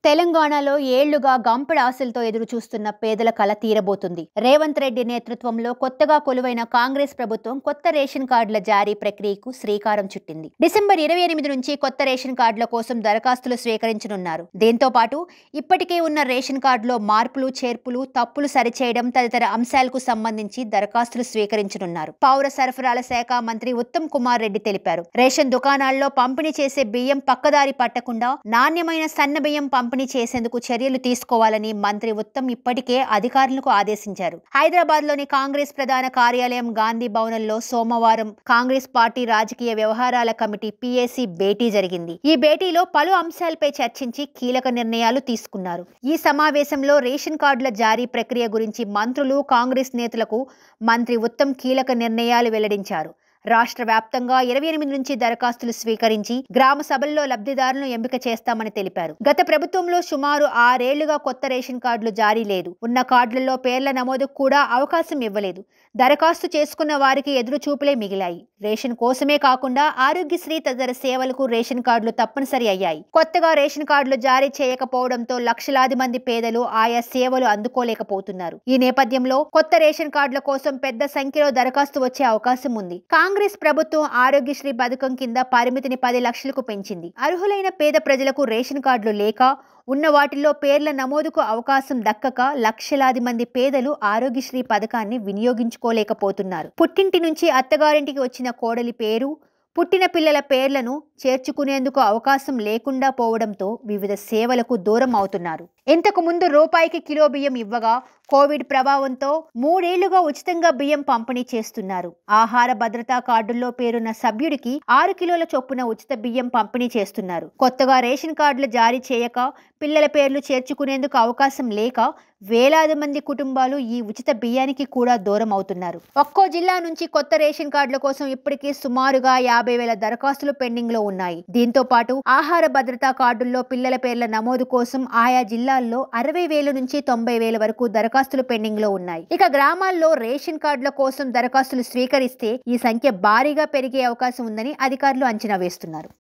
తెలంగాణలో ఏళ్లుగా గంపెడ ఆశలతో ఎదురుచూస్తున్న పేదల కల తీరబోతుంది. రేవంత్ రెడ్డి నేతృత్వంలో కొత్తగా కొలువైన కాంగ్రెస్ ప్రభుత్వం కొత్త రేషన్ కార్డుల జారీ ప్రక్రియకు శ్రీకారం చుట్టింది. డిసెంబర్ 28 నుంచి కొత్త రేషన్ కార్డుల కోసం దరఖాస్తులు స్వీకరించనున్నారు. దీంతో పాటు ఇప్పటికే ఉన్న రేషన్ కార్డులో మార్పులు, చేర్పులు, తప్పులు సరిచేయడం తదితర అంశాలకు సంబంధించి దరఖాస్తులు స్వీకరించనున్నారు. పౌర సరఫరాల శాఖ మంత్రి ఉత్తమ్ కుమార్ రెడ్డి తెలిపారు. రేషన్ దుకాణాల్లో పంపిణీ చేసే బియ్యం పక్కదారి పట్టకుండా నాణ్యమైన సన్న బియ్యం పంపిణీ చేసేందుకు చర్యలు తీసుకోవాలని మంత్రి ఉత్తమ్ ఇప్పటికే అధికారులకు ఆదేశించారు. హైదరాబాద్ లోని కాంగ్రెస్ ప్రధాన కార్యాలయం గాంధీ భవనంలో సోమవారం కాంగ్రెస్ పార్టీ రాజకీయ వ్యవహారాల కమిటీ PAC భేటీ జరిగింది. ఈ భేటీలో పలు అంశాలపై చర్చించి కీలక నిర్ణయాలు తీసుకున్నారు. ఈ సమావేశంలో రేషన్ కార్డుల జారీ ప్రక్రియ గురించి మంత్రులు, కాంగ్రెస్ నేతలకు మంత్రి ఉత్తమ్ కీలక నిర్ణయాలు వెల్లడించారు. రాష్ట్ర వ్యాప్తంగా 28 నుంచి దరఖాస్తులు స్వీకరించి గ్రామ సభల్లో లబ్ధిదారులను ఎంపిక చేస్తామని తెలిపారు. గత ప్రభుత్వంలో సుమారు 6 ఏళ్లుగా కొత్త రేషన్ కార్డులు జారీ లేదు. ఉన్న కార్డులలో పేర్ల నమోదుకు కూడా అవకాశం ఇవ్వలేదు. దరఖాస్తు చేసుకున్న వారికి ఎదురుచూపులే మిగిలాయి. రేషన్ కోసమే కాకుండా ఆరోగ్యశ్రీ తదితర సేవలకు రేషన్ కార్డులు తప్పనిసరి అయ్యాయి. కొత్తగా రేషన్ కార్డులు జారీ చేయకపోవడంతో లక్షలాది మంది పేదలు ఆయా సేవలు అందుకోలేకపోతున్నారు. ఈ నేపథ్యంలో కొత్త రేషన్ కార్డుల కోసం పెద్ద సంఖ్యలో దరఖాస్తు వచ్చే అవకాశం ఉంది. కాంగ్రెస్ ప్రభుత్వం ఆరోగ్యశ్రీ పథకం కింద పరిమితిని 10 లక్షలకు పెంచింది. అర్హులైన పేద ప్రజలకు రేషన్ కార్డులు లేక ఉన్న వాటిల్లో పేర్ల నమోదుకు అవకాశం దక్కక లక్షలాది మంది పేదలు ఆరోగ్యశ్రీ పథకాన్ని వినియోగించుకోలేకపోతున్నారు. పుట్టింటి నుంచి అత్తగారింటికి వచ్చిన కోడలి పేరు, పుట్టిన పిల్లల పేర్లను చేర్చుకునేందుకు అవకాశం లేకుండా పోవడంతో వివిధ సేవలకు దూరం అవుతున్నారు. ఇంతకు ముందు రూపాయికి కిలో బియ్యం ఇవ్వగా కోవిడ్ ప్రభావంతో 3 ఏళ్లుగా ఉచితంగా బియ్యం పంపిణీ చేస్తున్నారు. ఆహార భద్రతా కార్డుల్లో పేరున్న సభ్యుడికి 6 కిలోల చొప్పున ఉచిత బియ్యం పంపిణీ చేస్తున్నారు. కొత్తగా రేషన్ కార్డులు జారీ చేయక పిల్లల పేర్లు చేర్చుకునేందుకు అవకాశం లేక వేలాది మంది కుటుంబాలు ఈ ఉచిత బియ్యానికి కూడా దూరం అవుతున్నారు. ఒక్కో జిల్లా నుంచి కొత్త రేషన్ కార్డుల కోసం ఇప్పటికీ సుమారుగా 50,000 దరఖాస్తులు పెండింగ్ లో ఉన్నాయి. దీంతో పాటు ఆహార భద్రతా కార్డుల్లో పిల్లల పేర్ల నమోదు కోసం ఆయా జిల్లాల్లో 60,000 నుంచి 90,000 వరకు దరఖాస్తులు పెండింగ్ లో ఉన్నాయి. ఇక గ్రామాల్లో రేషన్ కార్డుల కోసం దరఖాస్తులు స్వీకరిస్తే ఈ సంఖ్య భారీగా పెరిగే అవకాశం ఉందని అధికారులు అంచనా వేస్తున్నారు.